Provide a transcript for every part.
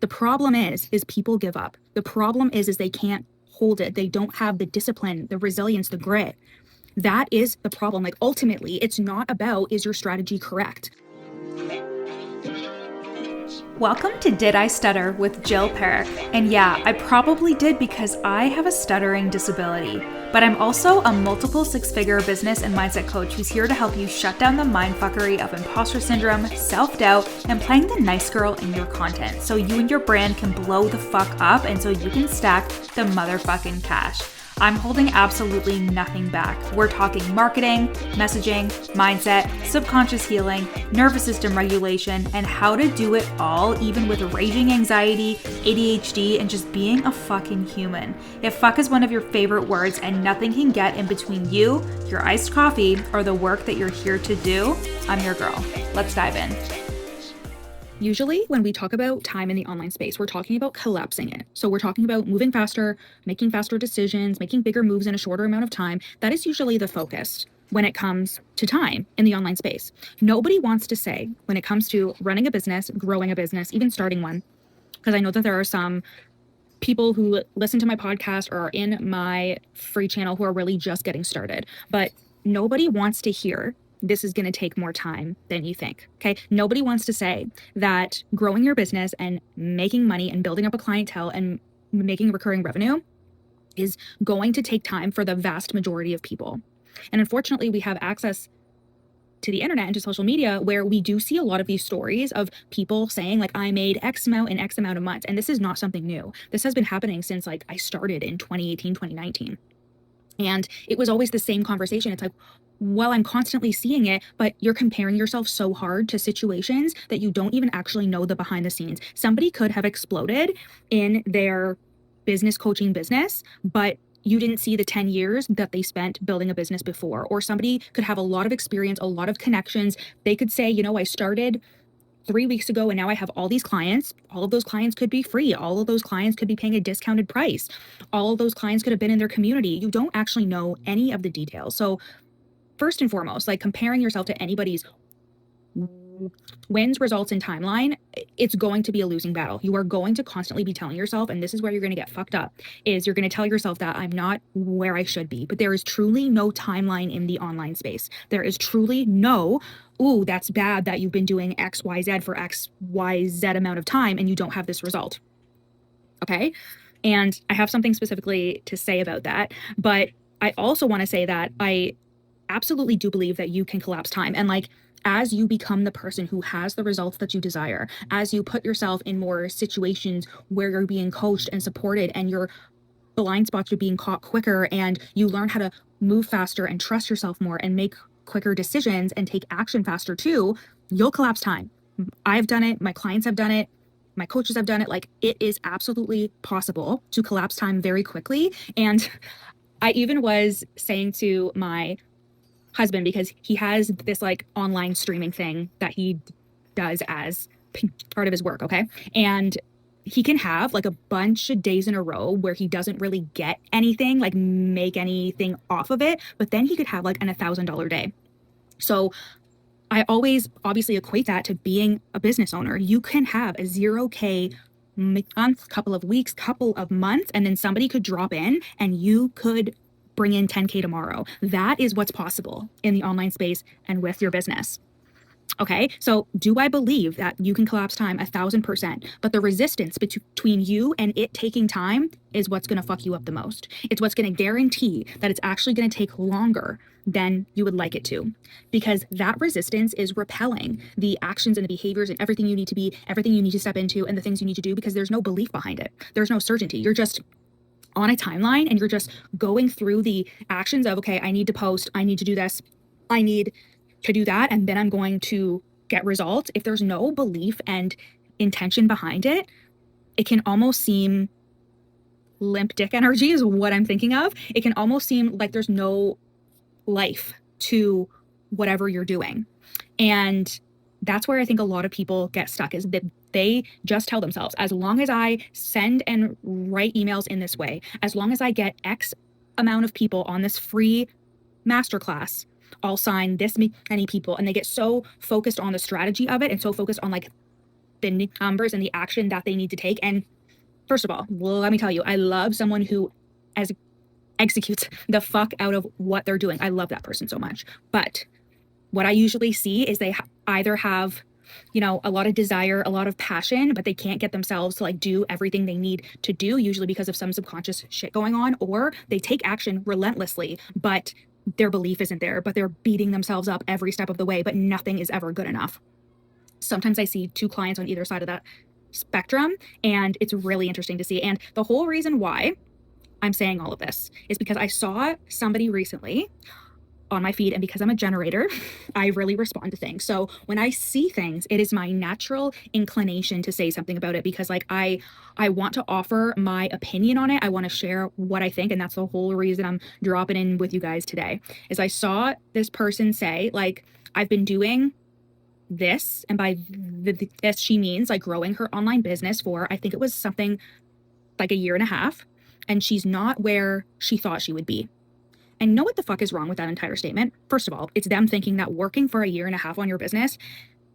The problem is people give up. The problem is they can't hold it. They don't have the discipline, the resilience, the grit. That is the problem. Like, ultimately, it's not about, is your strategy correct? Welcome to Did I Stutter with Jill Perrick. And yeah, I probably did because I have a stuttering disability. But I'm also a multiple six-figure business and mindset coach who's here to help you shut down the mindfuckery of imposter syndrome, self-doubt, and playing the nice girl in your content so you and your brand can blow the fuck up and so you can stack the motherfucking cash. I'm holding absolutely nothing back. We're talking marketing, messaging, mindset, subconscious healing, nervous system regulation, and how to do it all even with raging anxiety, ADHD, and just being a fucking human. If fuck is one of your favorite words and nothing can get in between you, your iced coffee, or the work that you're here to do, I'm your girl. Let's dive in. Usually when we talk about time in the online space, we're talking about collapsing it. So we're talking about moving faster, making faster decisions, making bigger moves in a shorter amount of time. That is usually the focus when it comes to time in the online space. Nobody wants to say when it comes to running a business, growing a business, even starting one, because I know that there are some people who listen to my podcast or are in my free channel who are really just getting started, but nobody wants to hear this is going to take more time than you think. Okay. Nobody wants to say that growing your business and making money and building up a clientele and making recurring revenue is going to take time for the vast majority of people. And unfortunately, we have access to the internet and to social media where we do see a lot of these stories of people saying like, I made X amount in X amount of months. And this is not something new. This has been happening since like I started in 2018, 2019. And it was always the same conversation. It's like, well, I'm constantly seeing it, but you're comparing yourself so hard to situations that you don't even actually know the behind the scenes. Somebody could have exploded in their business coaching business, but you didn't see the 10 years that they spent building a business before. Or somebody could have a lot of experience, a lot of connections. They could say, you know, I started 3 weeks ago and now I have all these clients. All of those clients could be free. All of those clients could be paying a discounted price. All of those clients could have been in their community. You don't actually know any of the details. So first and foremost, like comparing yourself to anybody's wins, results, and timeline, it's going to be a losing battle. You are going to constantly be telling yourself, and this is where you're going to get fucked up, is you're going to tell yourself that I'm not where I should be. But there is truly no timeline in the online space. There is truly no, ooh, that's bad that you've been doing X, Y, Z for X, Y, Z amount of time and you don't have this result. Okay. And I have something specifically to say about that. But I also want to say that I absolutely do believe that you can collapse time. And like, as you become the person who has the results that you desire, as you put yourself in more situations where you're being coached and supported and your blind spots are being caught quicker and you learn how to move faster and trust yourself more and make quicker decisions and take action faster too, you'll collapse time. I've done it. My clients have done it. My coaches have done it. Like, it is absolutely possible to collapse time very quickly. And I even was saying to my husband, because he has this like online streaming thing that he does as part of his work. Okay. And he can have like a bunch of days in a row where he doesn't really get anything, like make anything off of it. But then he could have like an $1,000 day. So I always obviously equate that to being a business owner. You can have a 0K month, couple of weeks, couple of months, and then somebody could drop in and you could bring in 10K tomorrow. That is what's possible in the online space and with your business. Okay, so do I believe that you can collapse time 1,000%? But the resistance between you and it taking time is what's going to fuck you up the most. It's what's going to guarantee that it's actually going to take longer than you would like it to, because that resistance is repelling the actions and the behaviors and everything you need to be, everything you need to step into, and the things you need to do, because there's no belief behind it. There's no certainty. You're just on a timeline and you're just going through the actions of, okay, I need to post, I need to do this, I need to do that, and then I'm going to get results. If there's no belief and intention behind it, it can almost seem limp dick energy is what I'm thinking of. It can almost seem like there's no life to whatever you're doing. And that's where I think a lot of people get stuck, is that they just tell themselves, as long as I send and write emails in this way, as long as I get X amount of people on this free masterclass, I'll sign this many people. And they get so focused on the strategy of it and so focused on like the numbers and the action that they need to take. And first of all, let me tell you, I love someone who as executes the fuck out of what they're doing. I love that person so much. But what I usually see is they either have, a lot of desire, a lot of passion, but they can't get themselves to like do everything they need to do, usually because of some subconscious shit going on, or they take action relentlessly, but their belief isn't there, but they're beating themselves up every step of the way, but nothing is ever good enough. Sometimes I see two clients on either side of that spectrum, and it's really interesting to see. And the whole reason why I'm saying all of this is because I saw somebody recently on my feed, and because I'm a generator, I really respond to things. So when I see things, it is my natural inclination to say something about it, because like I want to offer my opinion on it. I want to share what I think, and that's the whole reason I'm dropping in with you guys today. Is I saw this person say, like, I've been doing this, and by this she means like growing her online business for, I think it was something like a year and a half, and she's not where she thought she would be. And know what the fuck is wrong with that entire statement? First of all, it's them thinking that working for a year and a half on your business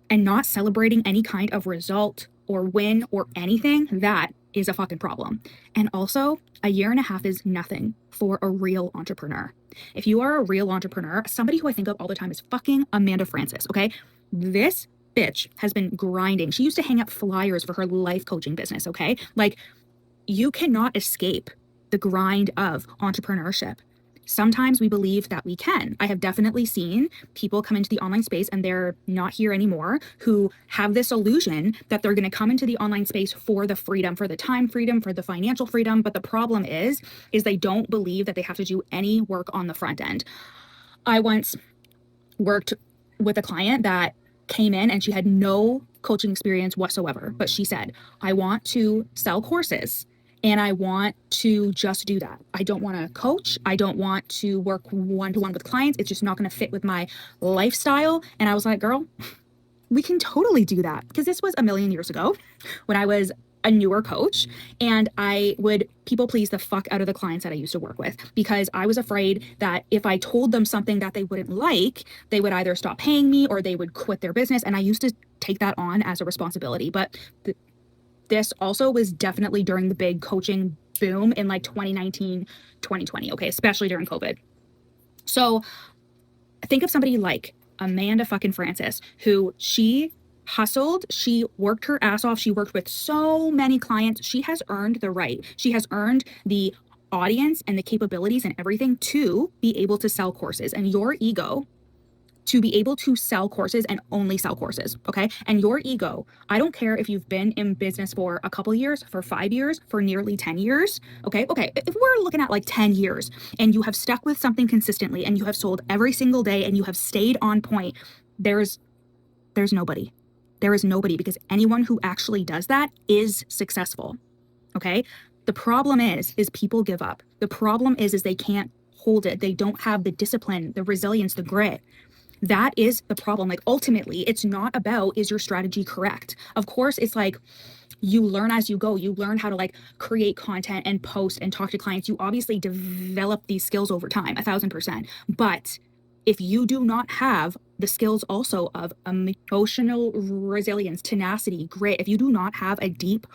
and not celebrating any kind of result or win or anything, that is a fucking problem. And also, a year and a half is nothing for a real entrepreneur. If you are a real entrepreneur, somebody who I think of all the time is fucking Amanda Francis, okay? This bitch has been grinding. She used to hang up flyers for her life coaching business, okay? Like, you cannot escape the grind of entrepreneurship. Sometimes we believe that we can. I have definitely seen people come into the online space and they're not here anymore, who have this illusion that they're going to come into the online space for the freedom, for the time freedom, for the financial freedom. But the problem is they don't believe that they have to do any work on the front end. I once worked with a client that came in and she had no coaching experience whatsoever, but she said, I want to sell courses. And I want to just do that. I don't want to coach. I don't want to work one-to-one with clients. It's just not going to fit with my lifestyle. And I was like, girl, we can totally do that. Because this was a million years ago when I was a newer coach, and I would people please the fuck out of the clients that I used to work with, because I was afraid that if I told them something that they wouldn't like, they would either stop paying me or they would quit their business. And I used to take that on as a responsibility. But this also was definitely during the big coaching boom in like 2019, 2020, okay, especially during COVID. So think of somebody like Amanda fucking Francis, who she hustled, she worked her ass off, she worked with so many clients, she has earned the right, she has earned the audience and the capabilities and everything to be able to sell courses. And your ego to be able to sell courses and only sell courses, okay? And your ego, I don't care if you've been in business for a couple years, for 5 years, for nearly 10 years, okay? Okay, if we're looking at like 10 years and you have stuck with something consistently and you have sold every single day and you have stayed on point, there's nobody. There is nobody, because anyone who actually does that is successful, okay? The problem is people give up. The problem is they can't hold it. They don't have the discipline, the resilience, the grit. That is the problem. Like, ultimately, it's not about, is your strategy correct? Of course, it's like you learn as you go. You learn how to like create content and post and talk to clients. You obviously develop these skills over time, 1,000%. But if you do not have the skills also of emotional resilience, tenacity, grit, if you do not have a deep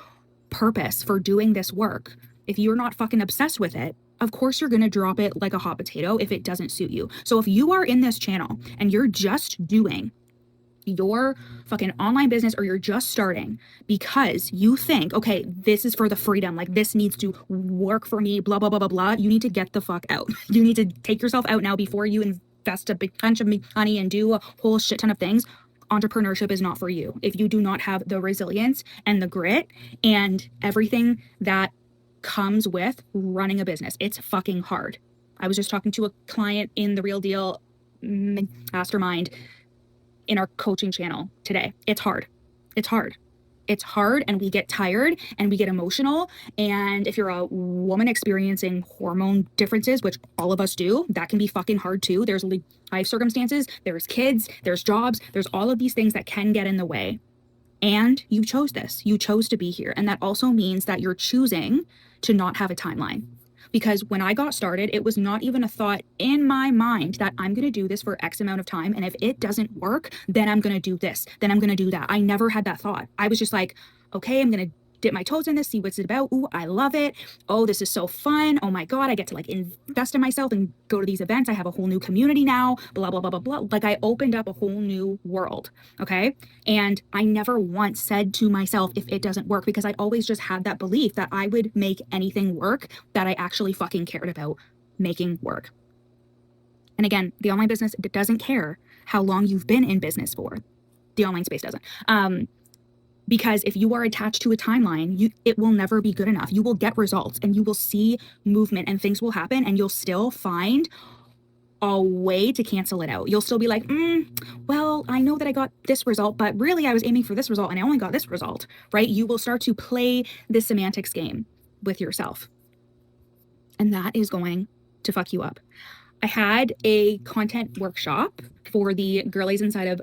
purpose for doing this work, if you're not fucking obsessed with it, of course you're going to drop it like a hot potato if it doesn't suit you. So if you are in this channel and you're just doing your fucking online business, or you're just starting because you think, okay, this is for the freedom, like this needs to work for me, blah, blah, blah, blah, blah, you need to get the fuck out. You need to take yourself out now before you invest a big bunch of money and do a whole shit ton of things. Entrepreneurship is not for you if you do not have the resilience and the grit and everything that comes with running a business. It's fucking hard. I was just talking to a client in the Real Deal Mastermind in our coaching channel today. It's hard. It's hard. It's hard, and we get tired and we get emotional. And if you're a woman experiencing hormone differences, which all of us do, that can be fucking hard too. There's life circumstances, there's kids, there's jobs, there's all of these things that can get in the way. And you chose this. You chose to be here. And that also means that you're choosing to not have a timeline. because when I got started, it was not even a thought in my mind that I'm going to do this for X amount of time. And if it doesn't work, then I'm going to do this. Then I'm going to do that. I never had that thought. I was just like, okay, I'm going to dip my toes in this, see what's it about. Ooh, I love it. Oh, this is so fun. Oh my God, I get to like invest in myself and go to these events. I have a whole new community now, blah, blah, blah, blah, blah. Like I opened up a whole new world. Okay. And I never once said to myself, if it doesn't work, because I always just had that belief that I would make anything work that I actually fucking cared about making work. And again, the online business doesn't care how long you've been in business for. The online space doesn't. Because if you are attached to a timeline, it will never be good enough. You will get results and you will see movement and things will happen, and you'll still find a way to cancel it out. You'll still be like, well, I know that I got this result, but really I was aiming for this result and I only got this result, right? You will start to play the semantics game with yourself. And that is going to fuck you up. I had a content workshop for the girlies inside of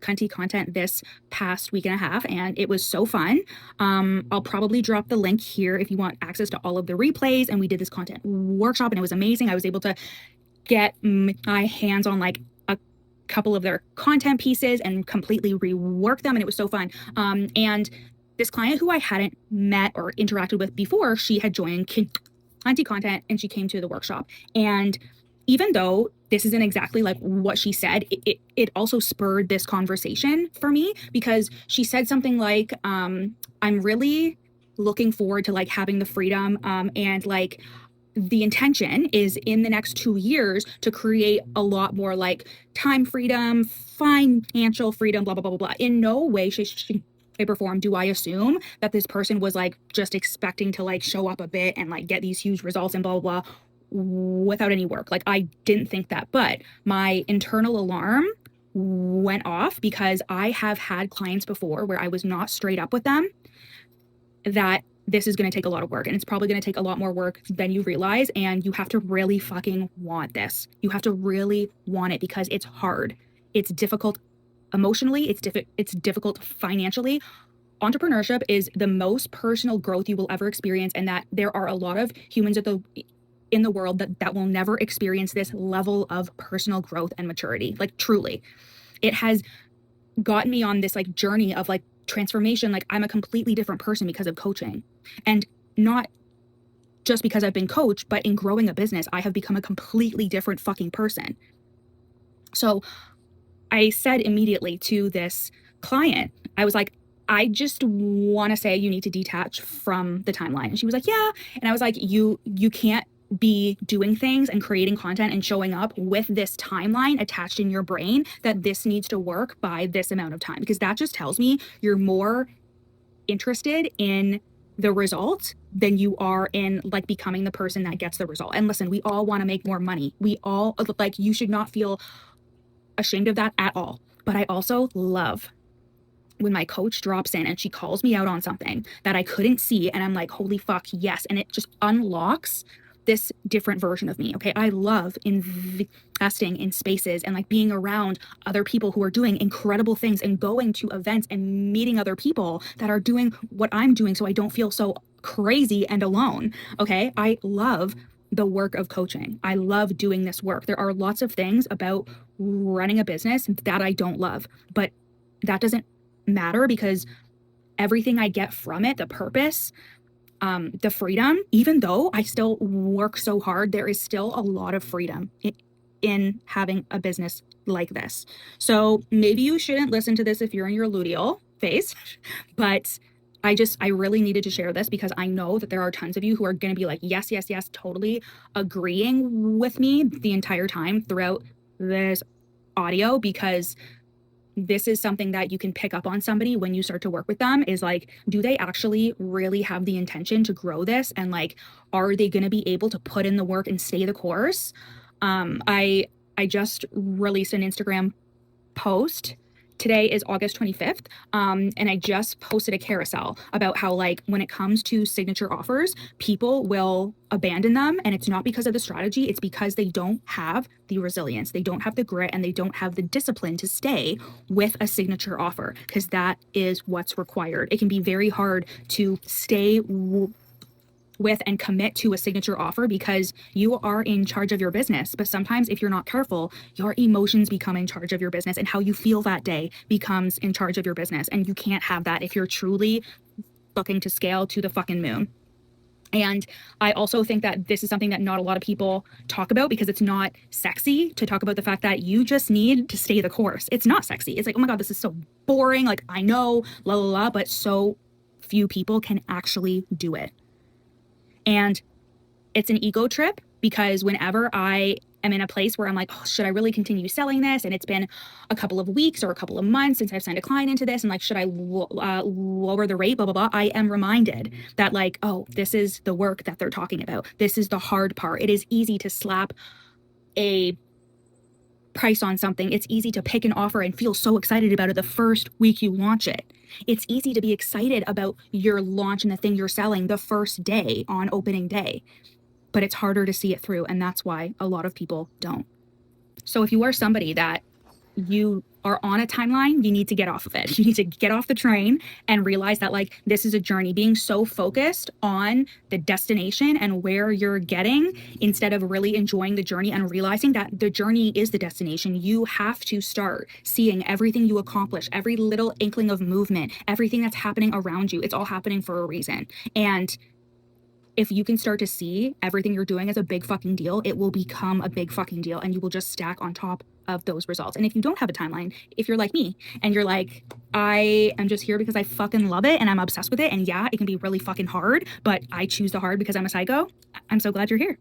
Cunty Content this past week and a half, and it was so fun. I'll probably drop the link here if you want access to all of the replays. And we did this content workshop and it was amazing. I was able to get my hands on like a couple of their content pieces and completely rework them, and it was so fun. And this client who I hadn't met or interacted with before, she had joined Cunty Content and she came to the workshop. And even though this isn't exactly like what she said, it also spurred this conversation for me, because she said something like, I'm really looking forward to like having the freedom and like the intention is in the next 2 years to create a lot more like time freedom, financial freedom, blah, blah, blah, blah, blah. In no way, shape, or form do I assume that this person was like just expecting to like show up a bit and like get these huge results and blah, blah, blah without any work. Like I didn't think that, but my internal alarm went off because I have had clients before where I was not straight up with them that this is going to take a lot of work, and it's probably going to take a lot more work than you realize. And you have to really fucking want this. You have to really want it, because it's hard. It's difficult emotionally. It's difficult financially. Entrepreneurship is the most personal growth you will ever experience. And that there are a lot of humans in the world that will never experience this level of personal growth and maturity. Like truly, it has gotten me on this like journey of like transformation. Like I'm a completely different person because of coaching, and not just because I've been coached, but in growing a business, I have become a completely different fucking person. So I said immediately to this client, I was like, I just want to say you need to detach from the timeline. And she was like, yeah. And I was like, you can't be doing things and creating content and showing up with this timeline attached in your brain that this needs to work by this amount of time, because that just tells me you're more interested in the result than you are in like becoming the person that gets the result. And listen, we all want to make more money. We all like, you should not feel ashamed of that at all. But I also love when my coach drops in and she calls me out on something that I couldn't see, and I'm like, holy fuck, yes. And it just unlocks this different version of me. Okay. I love investing in spaces and like being around other people who are doing incredible things and going to events and meeting other people that are doing what I'm doing, so I don't feel so crazy and alone. Okay. I love the work of coaching. I love doing this work. There are lots of things about running a business that I don't love, but that doesn't matter, because everything I get from it, the purpose, the freedom, even though I still work so hard, there is still a lot of freedom in having a business like this. So maybe you shouldn't listen to this if you're in your luteal phase, but I really needed to share this because I know that there are tons of you who are going to be like, yes, yes, yes, totally agreeing with me the entire time throughout this audio, because this is something that you can pick up on somebody when you start to work with them, is like, do they actually really have the intention to grow this? And like, are they going to be able to put in the work and stay the course? I just released an Instagram post. Today is August 25th. And I just posted a carousel about how like when it comes to signature offers, people will abandon them. And it's not because of the strategy. It's because they don't have the resilience. They don't have the grit, and they don't have the discipline to stay with a signature offer, because that is what's required. It can be very hard to stay with and commit to a signature offer because you are in charge of your business. But sometimes if you're not careful, your emotions become in charge of your business, and how you feel that day becomes in charge of your business. And you can't have that if you're truly looking to scale to the fucking moon. And I also think that this is something that not a lot of people talk about because it's not sexy to talk about the fact that you just need to stay the course. It's not sexy. It's like, oh my God, this is so boring. Like, I know, la la la, but so few people can actually do it. And it's an ego trip because whenever I am in a place where I'm like, oh, should I really continue selling this? And it's been a couple of weeks or a couple of months since I've signed a client into this. And like, should I lower the rate? Blah, blah, blah. I am reminded that like, oh, this is the work that they're talking about. This is the hard part. It is easy to slap a price on something. It's easy to pick an offer and feel so excited about it the first week you launch it. It's easy to be excited about your launch and the thing you're selling the first day on opening day, but it's harder to see it through. And that's why a lot of people don't. So if you are somebody that you are on a timeline, you need to get off of it. You need to get off the train and realize that like this is a journey. Being so focused on the destination and where you're getting instead of really enjoying the journey and realizing that the journey is the destination. You have to start seeing everything you accomplish, every little inkling of movement, everything that's happening around you. It's all happening for a reason. And if you can start to see everything you're doing as a big fucking deal, it will become a big fucking deal and you will just stack on top of those results. And if you don't have a timeline, if you're like me and you're like, I am just here because I fucking love it and I'm obsessed with it. And yeah, it can be really fucking hard, but I choose the hard because I'm a psycho. I'm so glad you're here.